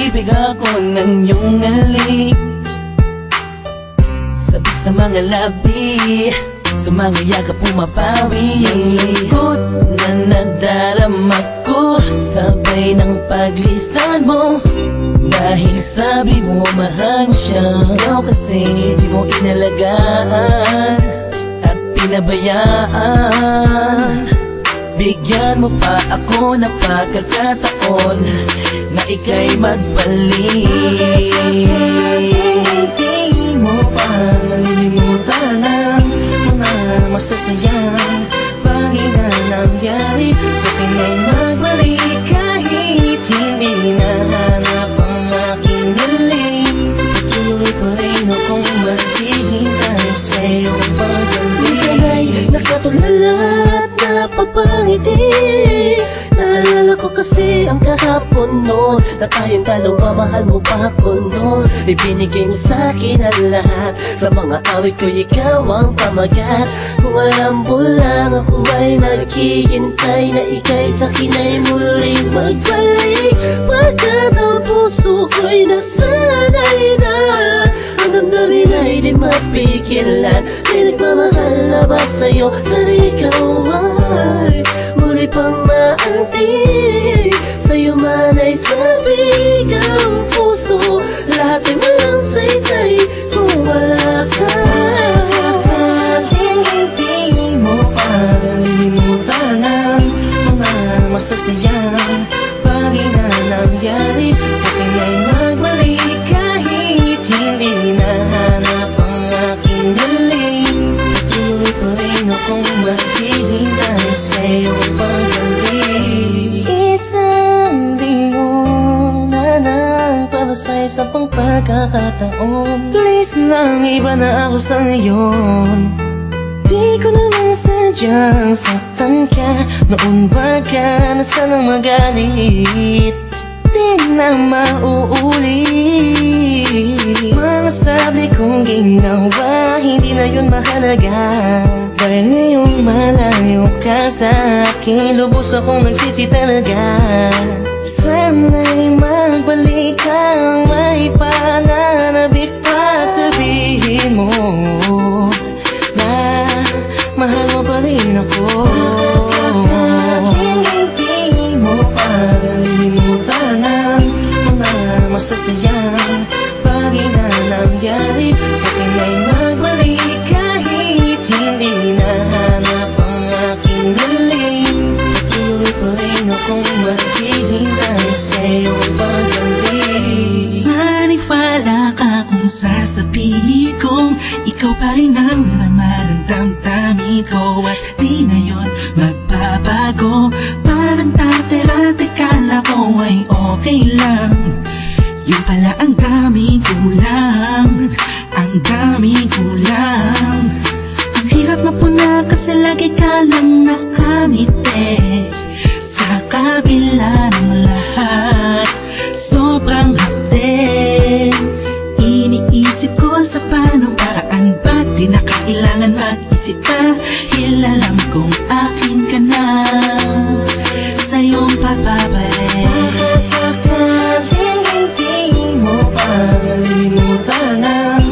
Umibig ako ng iyong halik, sabik sa mga labi, sa mga yakap pumapawi. Ang lungkot na nadarama ko, sabay ng paglisan mo. Dahil sabi mo mahal siya, ikaw kasi di mo inalagaan at pinabayaan. Bigyan mo pa ako ng pagkakataon na ika'y magbalik. Hindi mo pa nalilimutan ang mga masasayang bagay na nangyari sa akin ay magbalik kahit hindi nahanap ang aking galing. Patuloy pa rin akong maghihintay sa iyong pagbalik. Minsan ay nakatulala at napapangiti. Naalala ko kasi ang kahapon noon, na tayong dalawa, mahal mo pa ako noon. Ibinigay mo sa'kin ang lahat, sa mga awit ko ikaw ang pamagat. Kung alam mo lang ako ay naghihintay na ika'y sa'kin ay muling magbalik. Pagkat ang puso ko'y nasanay na, ang damdamin ay di mapigilan. May nagmamahal na ba sa'yo? Sana ikaw ay muli pang maantig, sa'yo man ay sabik ang puso. Lahat ay walang saysay kung wala ka. Sakaling hindi mo pa nalilimutan ang mga masasayang bagay na nangyari sa akin ay magbalik kahit hindi nahanap ang aking galing. Patuloy pa rin akong maghihintay sa iyong pagbalik. Isang linggo na para sa isa pang pagkakataon. Please lang, iba na ako sa ngayon. Di ko naman sadyang saktan ka, noon ba ka na sanang magalit? Di na mauulit. Mga sabi kong ginawa, hindi na yun mahalaga. Dahil ngayong malayo ka sa akin, lubos akong nagsisi talaga. Sana'y magbalik kang may pananabik pa, sabihin mo na mahal mo pa rin ako. Sakaling hindi mo pa nalilimutan ang mga masasayang bagay na nangyari sa akin ay magbalik kahit hindi nahanap ang aking galing. Patuloy pa rin akong maghihintay sa iyong pagbalik. Maniwala ka kung sasabihin kong ikaw pa rin ang laman ng damdamin ko, at di na yun magbabago. Parang dati-dati kala ko ay okay lang, yun pala ang daming kulang, ang daming kulang. Ang hirap mapuna kasi lagi ka lang nakangiti, sa kabila ng lahat sobrang hapde. Iniisip ko sa panong paraan, ba't di na kailangan mag-isip dahil alam kong akin ka na, sa iyong pagbabalik. Sakaling hindi mo pa nalilimutan ang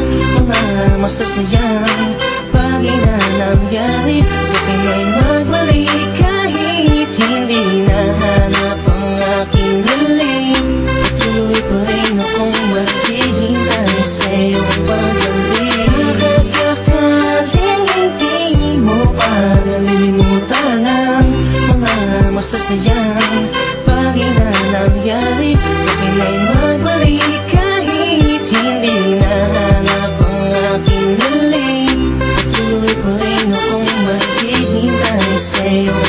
mga masasayang bagay na nangyari sa akin ay magbalik kahit hindi nahanap ang aking galing. Patuloy pa rin akong maghihintay sa iyong pagbalik. Sakaling hindi mo pa nalilimutan ang mga masasayang bagay na nangyari sa akin ay magbalik kahit hindi nahanap ang aking galing. Patuloy pa rin akong maghihintay sa iyong